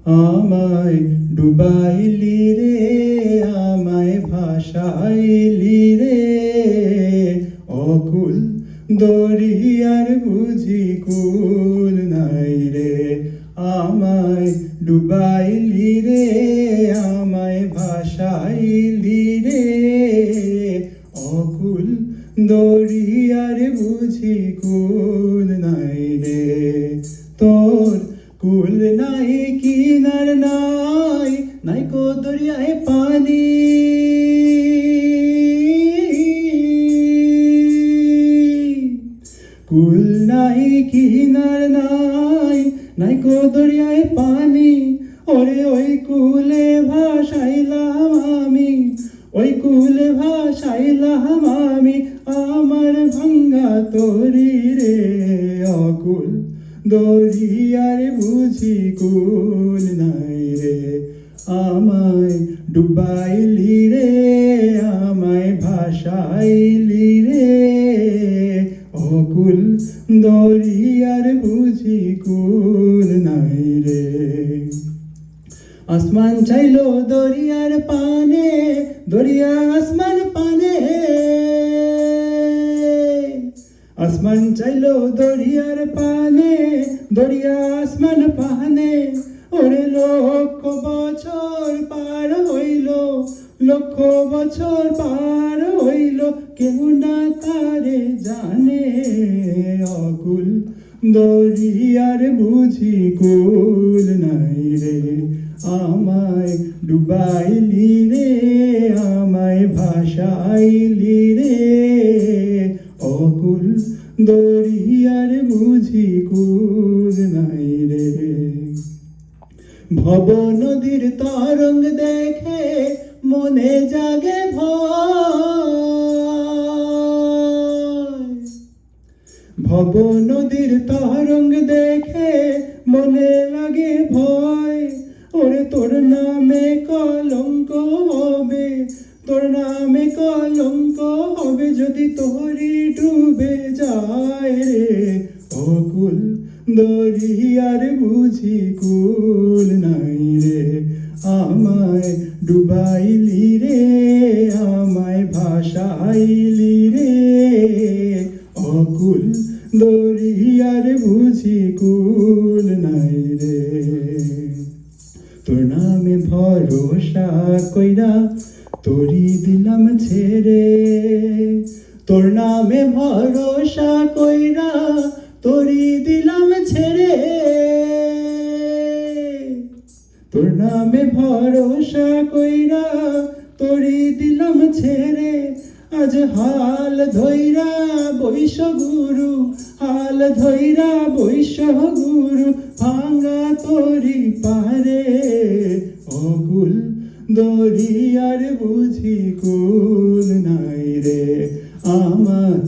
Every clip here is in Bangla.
আমায় ডুবাইলি রে, আমায় ভাসাইলি রে, অকুল দরিয়ার বুঝি কুল নাই রে। আমায় ডুবাইলি রে, আমায় ভাসাইলি রে, অকুল দরিয়ার বুঝি কুল নাই রে। তোর কুল নাই কিনার নাই, নাই কো দরিয়ায় পানি, কুল নাই কিনার নাই, নাই কো দরিয়ায় পানি। ওরে ওই কুলে ভাসাইলাম আমি, ওই কুলে ভাসাইলাম আমি আমার ভাঙ্গা তরি রে। অকুল দরিয়ার বুঝি কুল নাই রে। আমায় ডুবাইলি রে, আমায় ভাসাইলি রে, অকুল দরিয়ার বুঝি কুল নাই রে। আসমান চাইলো দরিয়ার পানে, দরিয়া আসমান পানে, আসমান চাইলো দরিয়ার পানে, দরিয়া আসমান পানে। ওরে লক্ষ বছর পার হইল, লক্ষ বছর পার হইল, কেউ না তারে জানে। অকুল দরিয়ার বুঝি কুল নাই রে। আমায় ডুবাইলি রে, আমায় ভাসাইলি রে, অকুল দরিয়ার বুঝি কুল নাই রে। ভব নদীর তরঙ্গ দেখে মনে জাগে ভয়, ভব নদীর তরঙ্গ দেখে মনে লাগে ভয়। ওরে তোর নামে কলঙ্ক হবে, তোর নামে কলঙ্ক হবে যদি তোরি ডুবে যায় রে। অকুল দরিয়ার বুঝি কুল নাই রে। আমায় ডুবাইলি রে, আমায় ভাসাইলি রে, অকুল দরিয়ার বুঝি কুল নাই রে। তোর নামে ভরসা কইরা তোরি দিলাম ছেড়ে, তোর নামে ভরসা কইরা তোরি দিলাম ছেড়ে, তোর নামে ভরসা কইরা তোরি দিলাম ছেড়ে। আজ হাল ধইরা বৈশ গুরু, হাল ধইরা বৈশ গুরু, ভাঙ্গা তোরি পারে। অকুল দরিয়ার বুঝি কুল নাই রে। আমায়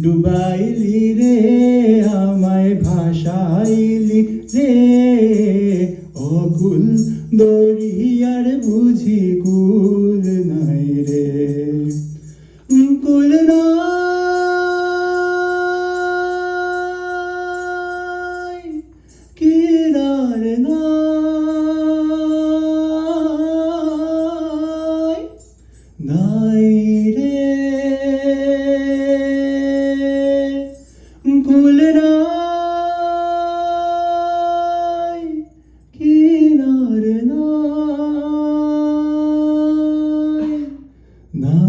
ডুবাইলি রে, আমায় ভাসাইলি রে, অকুল দরিয়ার বুঝি কুল নাই রে। কুল নাই কিনার নাই, নাই রে কুল নাই কিনার নাই, নাই।